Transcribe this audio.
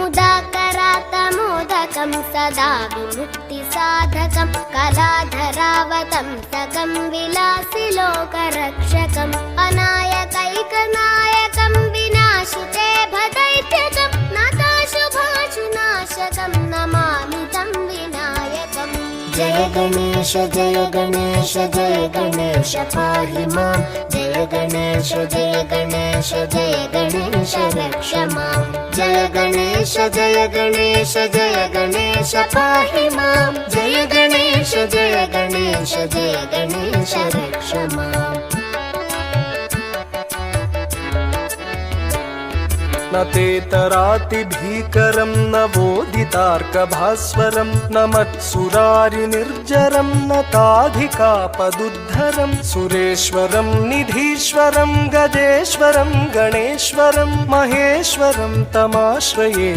मुदाकरातमोदकं सदा विमुक्तिसाधकं कलाधरावतंसकं विलासिलोकरक्षकम् अनायकैकनायकं विनाशिते भदैत्यकं नताशुभाशुनाशकं नमामि तं विनायकम्। जय गणेश जय गणेश जय गणेश पाहि मां। जय गणेश जय गणेश जय गणेश रक्ष मां। जय गणेश जय गणेश जय गणेश पाहि मां। जय गणेश जय गणेश जय गणेश रक्ष माम्। न तेतरातिभीकरं न वोदितार्कभास्वरं न मत्सुरारिनिर्जरं न ताधिकापदुद्धरं सुरेश्वरं निधीश्वरं गजेश्वरं गणेश्वरं महेश्वरं तमाश्रये